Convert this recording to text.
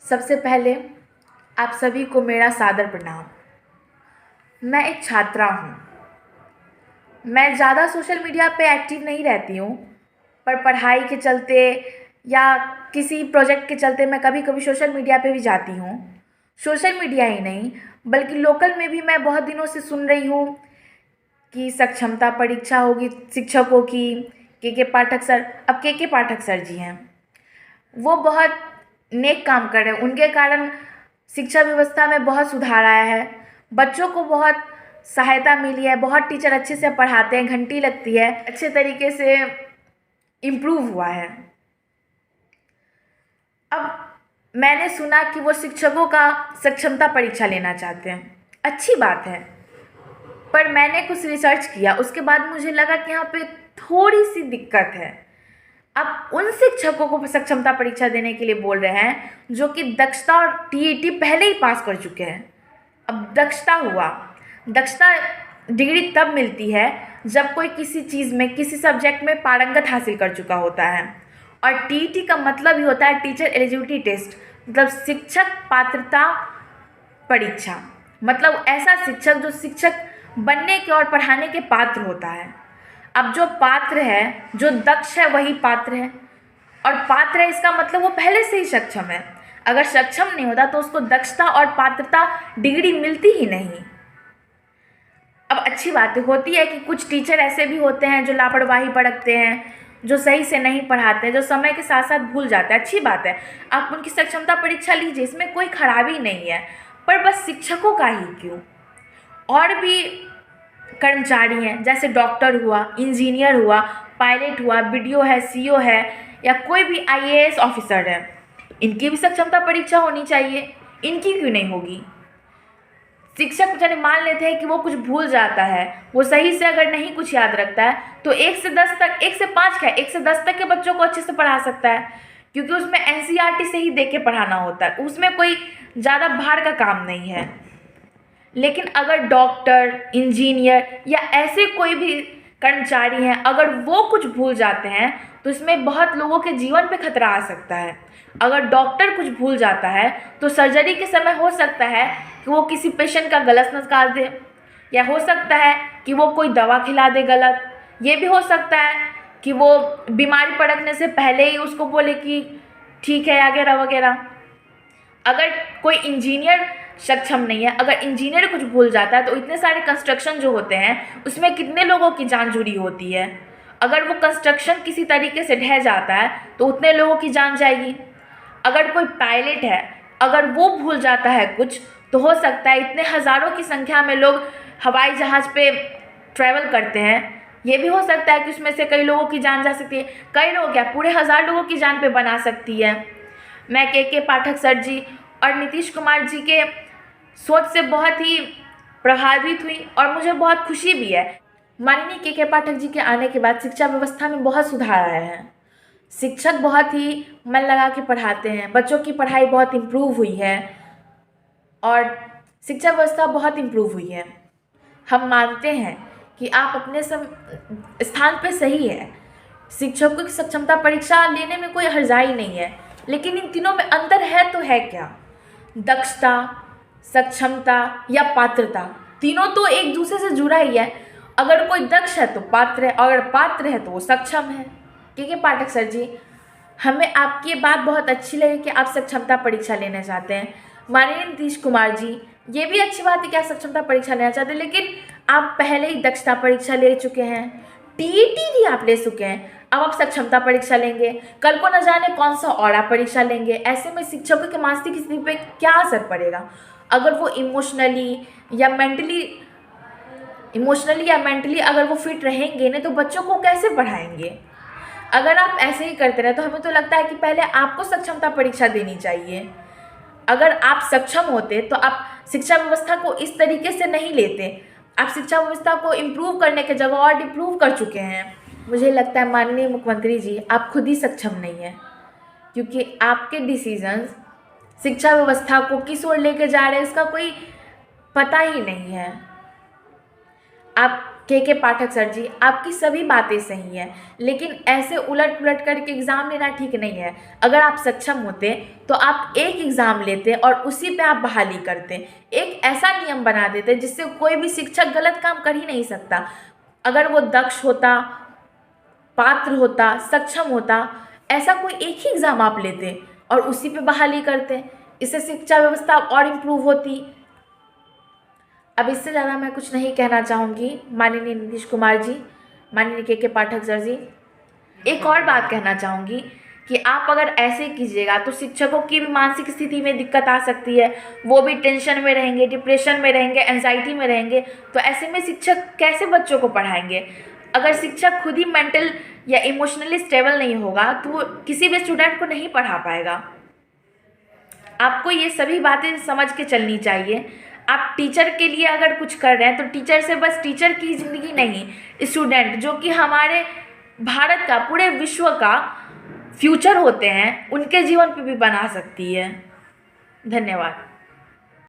सबसे पहले आप सभी को मेरा सादर प्रणाम। मैं एक छात्रा हूँ। मैं ज़्यादा सोशल मीडिया पे एक्टिव नहीं रहती हूँ, पर पढ़ाई के चलते या किसी प्रोजेक्ट के चलते मैं कभी कभी सोशल मीडिया पे भी जाती हूँ। सोशल मीडिया ही नहीं बल्कि लोकल में भी मैं बहुत दिनों से सुन रही हूँ कि सक्षमता परीक्षा होगी शिक्षकों की। के पाठक सर, अब के पाठक सर जी हैं, वो बहुत नेक काम कर रहे हैं। उनके कारण शिक्षा व्यवस्था में बहुत सुधार आया है, बच्चों को बहुत सहायता मिली है, बहुत टीचर अच्छे से पढ़ाते हैं, घंटी लगती है, अच्छे तरीके से इम्प्रूव हुआ है। अब मैंने सुना कि वो शिक्षकों का सक्षमता परीक्षा लेना चाहते हैं, अच्छी बात है, पर मैंने कुछ रिसर्च किया, उसके बाद मुझे लगा कि यहाँ पे थोड़ी सी दिक्कत है। अब उन शिक्षकों को सक्षमता परीक्षा देने के लिए बोल रहे हैं जो कि दक्षता और टीईटी पहले ही पास कर चुके हैं। अब दक्षता डिग्री तब मिलती है जब कोई किसी चीज़ में, किसी सब्जेक्ट में पारंगत हासिल कर चुका होता है। और टीईटी का मतलब ही होता है टीचर एलिजिबिलिटी टेस्ट, मतलब शिक्षक पात्रता परीक्षा। मतलब ऐसा शिक्षक जो शिक्षक बनने के और पढ़ाने के पात्र होता है। अब जो पात्र है, जो दक्ष है, वही पात्र है। और पात्र है इसका मतलब वो पहले से ही सक्षम है। अगर सक्षम नहीं होता तो उसको दक्षता और पात्रता डिग्री मिलती ही नहीं। अब अच्छी बात होती है कि कुछ टीचर ऐसे भी होते हैं जो लापरवाही बरतते हैं, जो सही से नहीं पढ़ाते हैं, जो समय के साथ साथ भूल जाते हैं। अच्छी बात है, आप उनकी सक्षमता परीक्षा लीजिए, इसमें कोई खराबी नहीं है। पर बस शिक्षकों का ही क्यों, और भी कर्मचारी हैं, जैसे डॉक्टर हुआ, इंजीनियर हुआ, पायलट हुआ, बीडीओ है, सीईओ है, या कोई भी आईएएस ऑफिसर है, इनकी भी सक्षमता परीक्षा होनी चाहिए। इनकी क्यों नहीं होगी? शिक्षक चलिए मान लेते हैं कि वो कुछ भूल जाता है, वो सही से अगर नहीं कुछ याद रखता है तो 1 से 10 तक, 1 से 5 क्या, 1 से 10 तक के बच्चों को अच्छे से पढ़ा सकता है, क्योंकि उसमें एनसीईआरटी से ही देख के पढ़ाना होता है, उसमें कोई ज़्यादा भार का काम नहीं है। लेकिन अगर डॉक्टर, इंजीनियर या ऐसे कोई भी कर्मचारी हैं, अगर वो कुछ भूल जाते हैं तो इसमें बहुत लोगों के जीवन पे खतरा आ सकता है। अगर डॉक्टर कुछ भूल जाता है तो सर्जरी के समय हो सकता है कि वो किसी पेशेंट का गलत निकाल दे, या हो सकता है कि वो कोई दवा खिला दे गलत। ये भी हो सकता है कि वो बीमारी पड़कने से पहले ही उसको बोले कि ठीक है वगैरह वगैरह। अगर कोई इंजीनियर सक्षम नहीं है, अगर इंजीनियर कुछ भूल जाता है तो इतने सारे कंस्ट्रक्शन जो होते हैं उसमें कितने लोगों की जान जुड़ी होती है। अगर वो कंस्ट्रक्शन किसी तरीके से ढह जाता है तो उतने लोगों की जान जाएगी। अगर कोई पायलट है, अगर वो भूल जाता है कुछ, तो हो सकता है इतने हज़ारों की संख्या में लोग हवाई जहाज़ पे ट्रैवल करते हैं, ये भी हो सकता है कि उसमें से कई लोगों की जान जा सकती है। कई लोग क्या, पूरे 1000 लोगों की जान पे बना सकती है। मैं के पाठक सर जी और नीतीश कुमार जी के सोच से बहुत ही प्रभावित हुई और मुझे बहुत खुशी भी है। माननीय के पाठक जी के आने के बाद शिक्षा व्यवस्था में बहुत सुधार आया है। शिक्षक बहुत ही मन लगा के पढ़ाते हैं, बच्चों की पढ़ाई बहुत इम्प्रूव हुई है और शिक्षा व्यवस्था बहुत इम्प्रूव हुई है। हम मानते हैं कि आप अपने स्थान पे सही है। शिक्षकों की सक्षमता परीक्षा लेने में कोई हर्जाई नहीं है, लेकिन इन तीनों में अंतर है तो है क्या? दक्षता, सक्षमता या पात्रता, तीनों तो एक दूसरे से जुड़ा ही है। अगर कोई दक्ष है तो पात्र है, अगर पात्र है तो वो सक्षम है। के पाठक सर जी, हमें आपकी ये बात बहुत अच्छी लगी कि आप सक्षमता परीक्षा लेना चाहते हैं। माननीय नीतीश कुमार जी, ये भी अच्छी बात है कि आप सक्षमता परीक्षा लेना चाहते हैं, लेकिन आप पहले ही दक्षता परीक्षा ले चुके हैं, टीईटी भी आप ले चुके हैं, अब आप सक्षमता परीक्षा लेंगे, कल को न जाने कौन सा और आप परीक्षा लेंगे। ऐसे में शिक्षकों के मानसिक स्थिति पे क्या असर पड़ेगा? अगर वो इमोशनली या मेंटली अगर वो फिट रहेंगे नहीं तो बच्चों को कैसे पढ़ाएंगे? अगर आप ऐसे ही करते रहे तो हमें तो लगता है कि पहले आपको सक्षमता परीक्षा देनी चाहिए। अगर आप सक्षम होते तो आप शिक्षा व्यवस्था को इस तरीके से नहीं लेते। आप शिक्षा व्यवस्था को इम्प्रूव करने के जगह और डिप्रूव कर चुके हैं। मुझे लगता है माननीय मुख्यमंत्री जी, आप खुद ही सक्षम नहीं हैं, क्योंकि आपके डिसीजंस शिक्षा व्यवस्था को किस ओर लेके जा रहे हैं इसका कोई पता ही नहीं है। आप के पाठक सर जी, आपकी सभी बातें सही हैं, लेकिन ऐसे उलट पुलट करके एग्ज़ाम लेना ठीक नहीं है। अगर आप सक्षम होते तो आप एक एग्ज़ाम लेते और उसी पे आप बहाली करते। एक ऐसा नियम बना देते जिससे कोई भी शिक्षक गलत काम कर ही नहीं सकता। अगर वो दक्ष होता, पात्र होता, सक्षम होता, ऐसा कोई एक ही एग्ज़ाम आप लेते और उसी पे बहाली करते। इससे शिक्षा व्यवस्था और इम्प्रूव होती। अब इससे ज़्यादा मैं कुछ नहीं कहना चाहूँगी माननीय नीतीश कुमार जी, माननीय के पाठक सर जी। एक और बात कहना चाहूँगी कि आप अगर ऐसे कीजिएगा तो शिक्षकों की भी मानसिक स्थिति में दिक्कत आ सकती है। वो भी टेंशन में रहेंगे, डिप्रेशन में रहेंगे, एंजाइटी में रहेंगे। तो ऐसे में शिक्षक कैसे बच्चों को पढ़ाएंगे? अगर शिक्षक खुद ही मेंटल या इमोशनली स्टेबल नहीं होगा तो वो किसी भी स्टूडेंट को नहीं पढ़ा पाएगा। आपको ये सभी बातें समझ के चलनी चाहिए। आप टीचर के लिए अगर कुछ कर रहे हैं तो टीचर से बस टीचर की ज़िंदगी नहीं, स्टूडेंट जो कि हमारे भारत का, पूरे विश्व का फ्यूचर होते हैं, उनके जीवन पे भी बना सकती है। धन्यवाद।